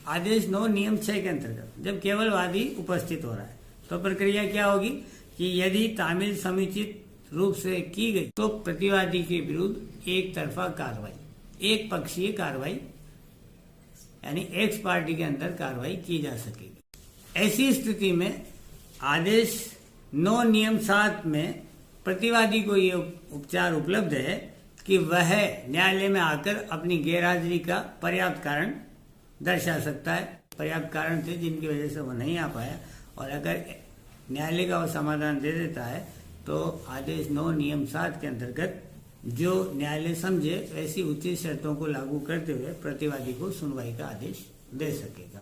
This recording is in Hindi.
आदेश 9 नियम 6 के अंतर्गत जब केवल वादी उपस्थित हो रहा है तो प्रक्रिया क्या होगी कि यदि तामील समुचित रूप से की गई तो प्रतिवादी के विरुद्ध एक तरफा कार्रवाई, एक पक्षीय कार्रवाई यानी एक्स पार्टी के अंदर कार्रवाई की जा सकेगी। ऐसी स्थिति में आदेश 9 नियम 7 में प्रतिवादी को ये उपचार उपलब्ध है कि वह न्यायालय में आकर अपनी गैरहाजिरी का पर्याप्त कारण दर्शा सकता है। पर्याप्त कारण थे जिनकी वजह से वो नहीं आ पाया, और अगर न्यायालय का वो समाधान दे देता है तो आदेश 9 नियम 7 के अंतर्गत जो न्यायालय समझे वैसी उचित शर्तों को लागू करते हुए प्रतिवादी को सुनवाई का आदेश दे सकेगा।